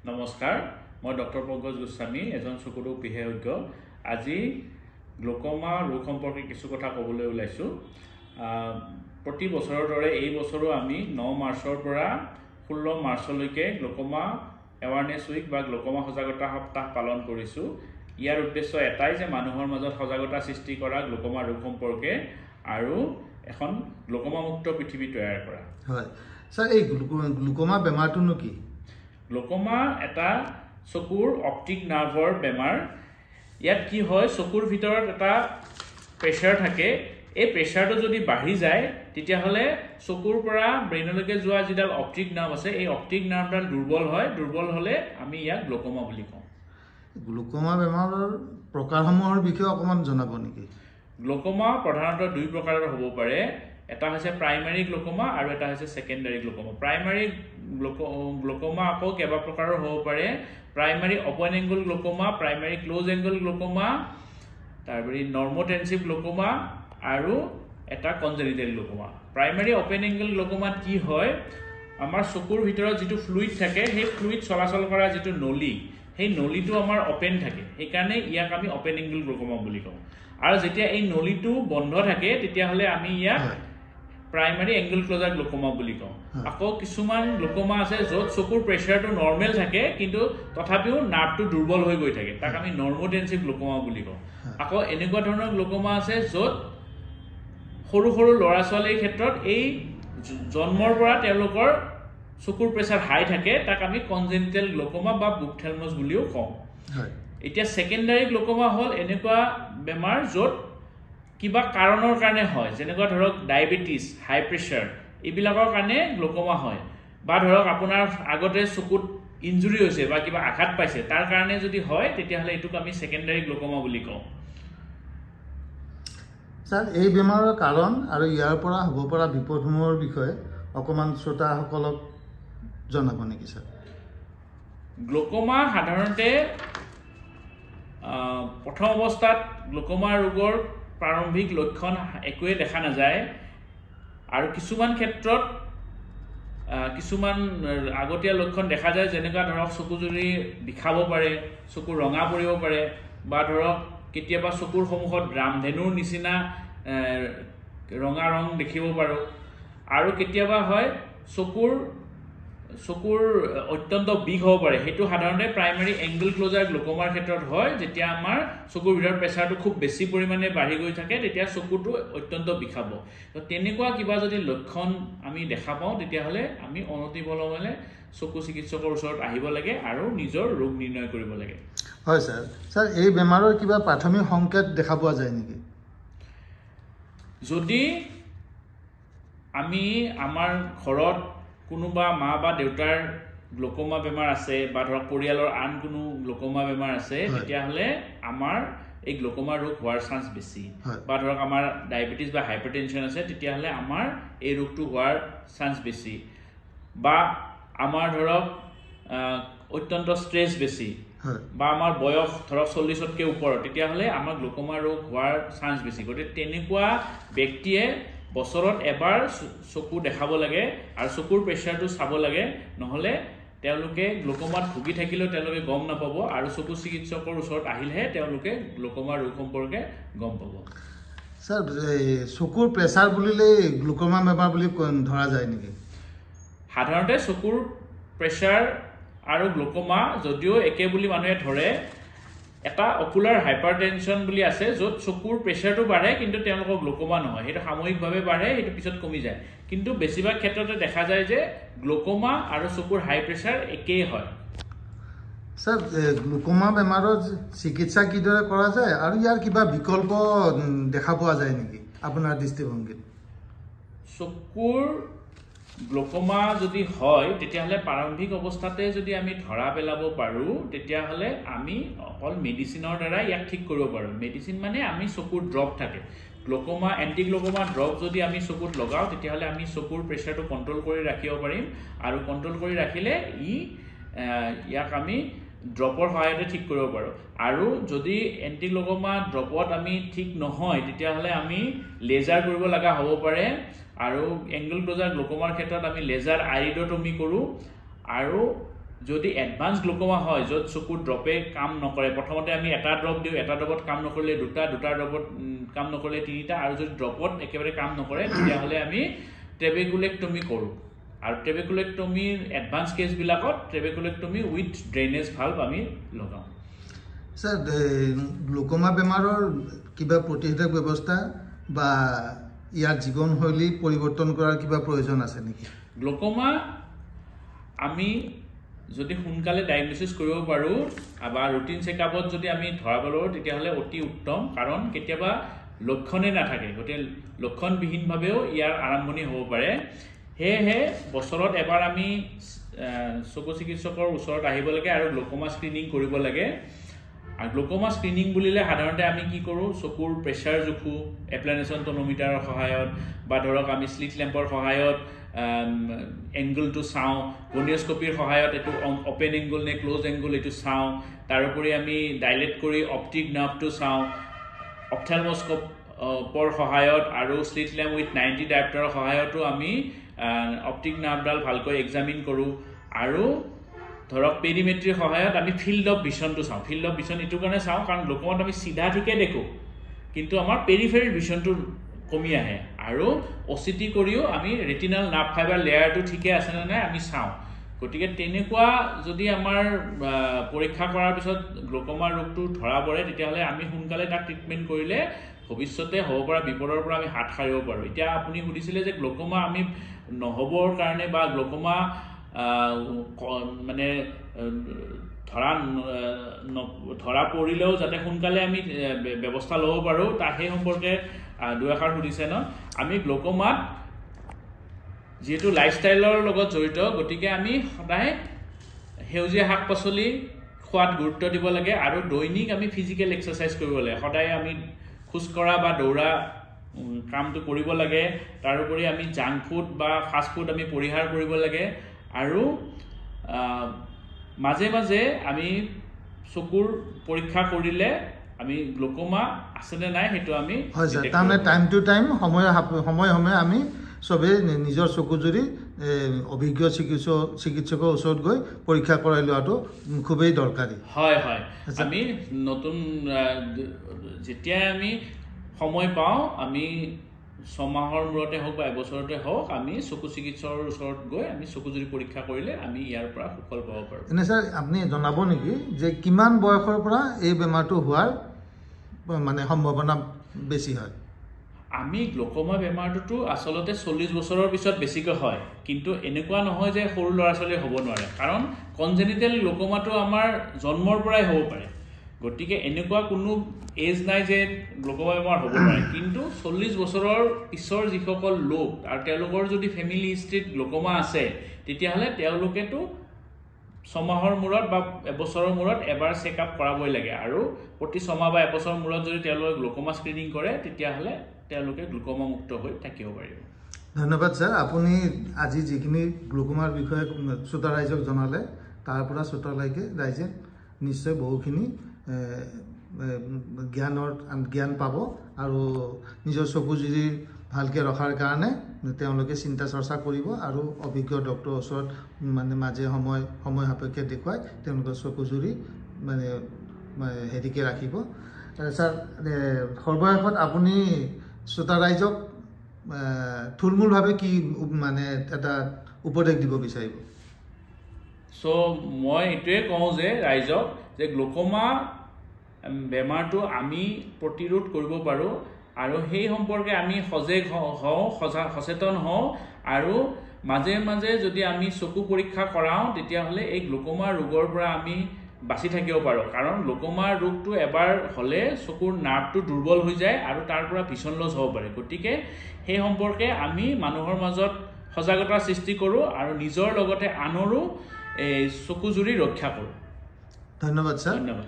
নমস্কাৰ মই ডক্টৰ পংকজ গোস্বামী এজন চকুৰ ৰোগ বিশেষজ্ঞ আজি গ্লুকোমা ৰোগ সম্পৰ্কে কিছু কথা ক'বলৈ ওলাইছো প্ৰতি বছৰৰ দৰে এই বছৰো আমি 9 মাৰ্চৰ পৰা 16 মাৰ্চলৈকে গ্লুকোমা এৱাৰনেছ উইক বা গ্লুকোমা সজাগতা সপ্তাহ পালন কৰিছো ইয়াৰ উদ্দেশ্য এটাই যে মানুহৰ মাজত সজাগতা সৃষ্টি কৰা গ্লুকোমা ৰোগ সম্পৰ্কে আৰু এখন গ্লুকোমা মুক্ত পৃথিৱী তৈয়াৰ কৰা হয় স্যাৰ এই গ্লুকোমা বেমাৰটো কি গ্লুকোমা এটা চকুৰ অপটিক নাৰ্ভৰ বেমাৰ ইয়াত কি হয় চকুৰ ভিতৰত এটা প্ৰেছাৰ থাকে এই প্ৰেছাৰটো যদি বাঢ়ি যায় তেতিয়া হলে চকুৰ পৰা ব্ৰেইনলৈকে যোৱা যিডাল অপটিক নাৰ্ভ আছে এই অপটিক নাৰ্ভডাল দুৰ্বল হলে আমি ইয়াক গ্লুকোমা বুলি কওঁ গ্লুকোমা বেমাৰৰ প্ৰকাৰসমূহৰ বিষয়ে অকমান জনাব নেকি গ্লুকোমা প্ৰধানতঃ দুই প্ৰকাৰৰ হ'ব পাৰে এটা হৈছে প্ৰাইমাৰী গ্লুকোমা আৰু এটা হৈছে সেকেন্ডাৰী গ্লুকোমা প্ৰাইমাৰী গ্লুকোমা আকৌ কেইবা প্ৰকাৰৰ হ'ব পাৰে primary open angle glaucoma primary close angle glaucoma তাৰপৰি নৰ্মোটেনসিভ গ্লুকোমা আৰু এটা congenital glaucoma primary open angle glaucoma কি হয় আমাৰ চকুৰ ভিতৰত যেটো ফ্লুইড থাকে সেই ফ্লুইড চলাচল কৰা যেটো নলী সেই নলীটো আমাৰ ওপেন থাকে সেই কাৰণে ইয়াক আমি ওপেন এংগল গ্লুকোমা বুলি কওঁ আৰু যেতিয়া এই নলীটো বন্ধ থাকে তেতিয়া হলে আমি ইয়াক প্ৰাইমাৰী এংগল ক্লোজাৰ গ্লুকোমা বুলি কওঁ আকৌ কিছুমান গ্লুকোমা আছে য'ত চকুৰ প্ৰেছাৰটো নৰ্মেল থাকে কিন্তু তথাপিও নাৰ্ভটো দুৰ্বল হৈ গৈ থাকে তাক আমি নৰ্মোটেনসিভ গ্লুকোমা বুলি কওঁ আকৌ এনেকুৱা ধৰণৰ গ্লুকোমা আছে য'ত সৰু সৰু ল'ৰা ছোৱালীৰ ক্ষেত্ৰত এই জন্মৰ পৰা তেওঁলোকৰ চকুৰ প্ৰেছাৰ হাই থাকে তাক আমি কনজেনিটেল গ্লুকোমা বা বুকথেলমাছ বুলিও কওঁ এতিয়া সেকেন্ডাৰী গ্লুকোমা হল এনেকুৱা বেমাৰ য'ত কিবা কাৰণৰ কাৰণে হয় যেনেকুৱা ধৰক ডায়াবেটিস হাই প্ৰেছাৰ এইবিলাকৰ কাৰণে গ্লুকোমা হয় বা ধৰক আপোনাৰ আগতে চকুত ইনজুৰি হৈছে বা কিবা আঘাত পাইছে তাৰ কাৰণে যদি হয় তেতিয়া হলে এটোক আমি সেকেন্ডাৰী গ্লুকোমা বুলি কওঁ স্যাৰ এই বেমাৰৰ কাৰণ আৰু ইয়াৰ পৰা হ'ব পৰা বিপদসমূহৰ বিষয়ে অকমান শ্ৰোতাসকলক জনাব নেকি স্যাৰ গ্লুকোমা সাধাৰণতে প্ৰথম অৱস্থাত গ্লুকোমা ৰোগৰ প্ৰাৰম্ভিক লক্ষণ একোৱে দেখা নাযায় আৰু কিছুমান ক্ষেত্ৰত কিছুমান আগতীয়া লক্ষণ দেখা যায় যেনেকুৱা ধৰক চকুজুৰি বিষাব পাৰে চকু ৰঙা পৰিব পাৰে বা ধৰক কেতিয়াবা চকুৰ সন্মুখত ৰামধেনুৰ নিচিনা ৰঙা ৰং দেখিব পাৰো আৰু কেতিয়াবা হয় চকুৰ অত্যন্ত বিষ হ'ব পাৰে হেতু সাধাৰণতে প্ৰাইমাৰী এংগল ক্লোজাৰ গ্লুকোমাৰ ক্ষেত্ৰত হয় যেতিয়া আমাৰ চকুৰ ভিতৰৰ প্ৰেছাৰটো খুব বেছি পৰিমাণে বাঢ়ি গৈ থাকে তেতিয়া চকুটো অত্যন্ত বিষাব তো তেনেকুৱা কিবা যদি লক্ষণ আমি দেখা পাওঁ তেতিয়া হলে আমি অনতিবিলম্বে চকু চিকিৎসকৰ ওচৰত আহিব লাগে আৰু নিজৰ ৰোগ নিৰ্ণয় কৰিব লাগে হয় স্যাৰ এই বেমাৰৰ কিবা প্ৰাথমিক সংকেত দেখা পোৱা যায় নেকি যদি আমি আমাৰ ঘৰত কোনোবা মা বা দেউতাৰ গ্লুকোমা বেমাৰ আছে বা ধৰক পৰিয়ালৰ আন কোনো গ্লুকোমা বেমাৰ আছে তেতিয়া হলে আমাৰ এই গ্লুকোমা ৰোগ হোৱাৰ চান্স বেছি বা ধৰক আমাৰ ডায়াবেটিস বা হাইপাৰটেনশন আছে তেতিয়া হলে আমাৰ এই ৰোগটো হোৱাৰ চান্স বেছি বা আমাৰ ধৰক অত্যন্ত স্ট্ৰেছ বেছি বা আমাৰ বয়স ধৰক 40তকৈ ওপৰ তেতিয়া হলে আমাৰ গ্লুকোমা ৰোগ হোৱাৰ চান্স বেছি গতিকে তেনেকুৱা ব্যক্তিয়ে বছৰত এবাৰ চকু দেখাব লাগে আৰু চকুৰ প্ৰেছাৰটো চাব লাগে নহলে তেওঁলোকে গ্লুকোমাত ভুগি থাকিলেও তেওঁলোকে গম নাপাব আৰু চকু চিকিৎসকৰ ওচৰত আহিলেহে তেওঁলোকে গ্লুকোমা ৰোগ সম্পৰ্কে গম পাব স্যাৰ চকুৰ প্ৰেছাৰ বুলিলে গ্লুকোমা বেমাৰ বুলি ধৰা যায় নেকি সাধাৰণতে চকুৰ প্ৰেছাৰ আৰু গ্লুকোমা যদিও একে বুলি মানুহে ধৰে এটা অকুলাৰ হাইপাৰটেনশন বুলি আছে য'ত চকুৰ প্ৰেছাৰটো বাঢ়ে কিন্তু তেওঁলোকৰ গ্লুকোমা নহয় হেতু সাময়িকভাৱে বাঢ়ে হেতু পিছত কমি যায় কিন্তু বেছিভাগ ক্ষেত্ৰতে দেখা যায় যে গ্লুকোমা আৰু চকুৰ হাই প্ৰেছাৰ একেই হয় স্যাৰ গ্লুকোমা বেমাৰৰ চিকিৎসা কিদৰে কৰা যায় আৰু ইয়াৰ কিবা বিকল্প দেখা পোৱা যায় নেকি আপোনাৰ দৃষ্টিভংগীত চকুৰ গ্লুকোমা যদি হয় তেতিয়া হলে প্ৰাৰম্ভিক অৱস্থাতে যদি আমি ধৰা পেলাব পাৰো তেতিয়া হলে আমি অকল মেডিসিনৰ দ্বাৰা ইয়াক ঠিক কৰিব পাৰো মেডিসিন মানে আমি চকুৰ ড্ৰপ থাকে গ্লুকোমা এন্টি গ্লুকোমা ড্ৰপ যদি আমি চকুত লগাও তেতিয়া হলে আমি চকুৰ প্ৰেছাৰটো কন্ট্ৰোল কৰি ৰাখিব পাৰিম আৰু কন্ট্ৰোল কৰি ৰাখিলে ইয়াক আমি ড্ৰপৰ সহায়তে ঠিক কৰিব পাৰো আৰু যদি এন্টি গ্লুকোমা ড্ৰপত আমি ঠিক নহয় তেতিয়া হলে আমি লেজাৰ কৰিব লগা হ'ব পাৰে আৰু এংগল ক্লোজাৰ গ্লুকোমাৰ ক্ষেত্ৰত আমি লেজাৰ আইৰিডোটমি কৰো আৰু যদি এডভান্স গ্লুকোমা হয় য'ত চকুৰ ড্ৰপে কাম নকৰে, প্ৰথমতে আমি এটা ড্ৰপ দিওঁ, এটা ড্ৰপত কাম নকৰিলে দুটা ড্ৰপত কাম নকৰিলে তিনিটা, আৰু যদি ড্ৰপত একেবাৰে কাম নকৰে তেতিয়াহ'লে আমি ট্ৰেবেকুলেক্টমি কৰোঁ। আৰু ট্ৰেবেকুলেক্টমিৰ এডভান্স কেছবিলাকত ট্ৰেবেকুলেক্টমি উইথ ড্ৰেইনেজ ভাল্ভ আমি লগাওঁ। স্যাৰ, গ্লুকোমা বেমাৰৰ কিবা প্ৰতিষেধক ব্যৱস্থা বা ইয়াৰ জীৱনশৈলী পৰিৱৰ্তন কৰাৰ কিবা প্ৰয়োজন আছে নেকি? গ্লুকোমা আমি যদি সোনকালে ডায়েগনচিছ কৰিব পাৰোঁ বা ৰুটিন চেকআপত যদি আমি ধৰা পাৰোঁ তেতিয়াহ'লে অতি উত্তম, কাৰণ কেতিয়াবা লক্ষণেই নাথাকে, গতিকে লক্ষণবিহীনভাৱেও ইয়াৰ আৰম্ভণি হ'ব পাৰে। সেয়েহে বছৰত এবাৰ আমি চকু চিকিৎসকৰ ওচৰত আহিব লাগে আৰু গ্লুকোমা স্ক্ৰিনিং কৰিব লাগে। আৰু গ্লুকোমা স্ক্ৰিনিং বুলিলে সাধাৰণতে আমি কি কৰোঁ, চকুৰ প্ৰেছাৰ জোখোঁ এপ্লানেশ্যন টনোমিটাৰৰ সহায়ত, বা ধৰক আমি স্লিট লেম্পৰ সহায়ত এংগলটো চাওঁ, গনিয়স্কপিৰ সহায়ত এইটো অপেন এংগল নে ক্ল'জ এংগল এইটো চাওঁ, তাৰোপৰি আমি ডাইলেট কৰি অপটিক নাৰ্ভটো চাওঁ, অপথেলমস্কোপৰ সহায়ত আৰু স্লিট লেম্প উইথ 90 ডায়প্টাৰৰ সহায়তো আমি অপটিক নাৰ্ভডাল ভালকৈ এক্সামিন কৰোঁ। আৰু ধৰক পেৰিমেট্ৰিৰ সহায়ত আমি ফিল্ড অফ ভিছনটো চাওঁ। ফিল্ড অফ ভিছন এইটো কাৰণে চাওঁ কাৰণ গ্লুকোমাত আমি চিধা ঠিকে দেখোঁ, কিন্তু আমাৰ পেৰিফেৰিৰ ভিছনটো কমি আহে। আৰু অচিটি কৰিও আমি ৰেটিনাল নাৰ্ভ ফাইবাৰ লেয়াৰটো ঠিকে আছেনে নাই আমি চাওঁ। গতিকে তেনেকুৱা যদি আমাৰ পৰীক্ষা কৰাৰ পিছত গ্লুকোমা ৰোগটো ধৰা পৰে তেতিয়াহ'লে আমি সোনকালে তাক ট্ৰিটমেণ্ট কৰিলে ভৱিষ্যতে হ'ব পৰা বিপদৰ পৰা আমি হাত সাৰিব পাৰোঁ। এতিয়া আপুনি সুধিছিলে যে গ্লুকোমা আমি নহ'বৰ কাৰণে বা গ্লুকোমা মানে ধৰা পৰিলেও যাতে সোনকালে আমি ব্যৱস্থা ল'ব পাৰোঁ তাৰ সেই সম্পৰ্কে দুআষাৰ সুধিছে ন। আমি গ্লুকোমাত যিহেতু লাইফষ্টাইলৰ লগত জড়িত, গতিকে আমি সদায় সেউজীয়া শাক পাচলি খোৱাত গুৰুত্ব দিব লাগে আৰু দৈনিক আমি ফিজিকেল এক্সাৰচাইজ কৰিব লাগে। সদায় আমি খোজকঢ়া বা দৌৰা কামটো কৰিব লাগে। তাৰোপৰি আমি জাংক ফুড বা ফাষ্ট ফুড আমি পৰিহাৰ কৰিব লাগে। আৰু মাজে মাজে আমি চকুৰ পৰীক্ষা কৰিলে আমি গ্লুকোমা আছেনে নাই সেইটো আমি হয় স্যাৰ, তাৰমানে টাইম টু টাইম সময়ে সময়ে আমি চবেই নিজৰ চকুজুৰি অভিজ্ঞ চিকিৎসকৰ ওচৰত গৈ পৰীক্ষা কৰাই লোৱাটো খুবেই দৰকাৰী। হয় হয়, আমি নতুন যেতিয়াই আমি সময় পাওঁ আমি 6 মাহৰ মূৰতে হওক বা এবছৰতে হওক আমি চকু চিকিৎসকৰ ওচৰত গৈ আমি চকুজুৰি পৰীক্ষা কৰিলে আমি ইয়াৰ পৰা সুফল পাব পাৰোঁ। এনে স্যাৰ আপুনি জনাব নেকি যে কিমান বয়সৰ পৰা এই বেমাৰটো হোৱাৰ মানে সম্ভাৱনা বেছি হয়? আমি গ্লুকোমা বেমাৰটোতো আচলতে 40 বছৰৰ পিছত বেছিকৈ হয়, কিন্তু এনেকুৱা নহয় যে সৰু ল'ৰা ছোৱালীৰ হ'ব নোৱাৰে, কাৰণ কনজেনিটেল গ্লুকোমাটো আমাৰ জন্মৰ পৰাই হ'ব পাৰে। গতিকে এনেকুৱা কোনো এজ নাই যে গ্লুকোমা বেমাৰ হ'ব পাৰে। কিন্তু 40 বছৰৰ পিছৰ যিসকল লোক আৰু তেওঁলোকৰ যদি ফেমিলি হিষ্ট্ৰীত গ্লুকোমা আছে তেতিয়াহ'লে তেওঁলোকেতো 6 মাহৰ মূৰত বা এবছৰৰ মূৰত এবাৰ চেকআপ কৰাবই লাগে। আৰু প্ৰতি 6 মাহ বা এবছৰৰ মূৰত যদি তেওঁলোকে গ্লুকোমা স্ক্ৰিনিং কৰে তেতিয়াহ'লে তেওঁলোকে গ্লুকোমা মুক্ত হৈ থাকিব পাৰিব। ধন্যবাদ স্যাৰ, আপুনি আজি যিখিনি গ্লুকোমাৰ বিষয়ে শ্ৰোতা ৰাইজক জনালে তাৰ পৰা শ্ৰোতা ৰাইজে নিশ্চয় বহুখিনি জ্ঞান পাব আৰু নিজৰ চকুজুৰি ভালকৈ ৰখাৰ কাৰণে তেওঁলোকে চিন্তা চৰ্চা কৰিব আৰু অভিজ্ঞ ডক্টৰৰ ওচৰত মানে সময় সাপেক্ষে দেখুৱাই তেওঁলোকৰ চকুজুৰি মানে হেৰিকৈ ৰাখিব। স্যাৰ, সৰ্বশেষত আপুনি শ্ৰোতা ৰাইজক থুলমূলভাৱে কি মানে এটা উপদেশ দিব বিচাৰিব? মই এইটোৱে কওঁ যে ৰাইজক যে গ্লুকোমা বেমাৰটো আমি প্ৰতিৰোধ কৰিব পাৰোঁ আৰু সেই সম্পৰ্কে আমি সচেতন হওঁ আৰু মাজে মাজে যদি আমি চকু পৰীক্ষা কৰাওঁ তেতিয়াহ'লে এই গ্লুকোমা ৰোগৰ পৰা আমি বাচি থাকিব পাৰোঁ। কাৰণ গ্লুকোমা ৰোগটো এবাৰ হ'লে চকুৰ নাৰ্ভটো দুৰ্বল হৈ যায় আৰু তাৰ পৰা ভিছন লছ হ'ব পাৰে। গতিকে সেই সম্পৰ্কে আমি মানুহৰ মাজত সজাগতাৰ সৃষ্টি কৰোঁ আৰু নিজৰ লগতে আনৰো এই চকুজুৰি ৰক্ষা কৰোঁ। ধন্যবাদ স্যাৰ। ধন্যবাদ।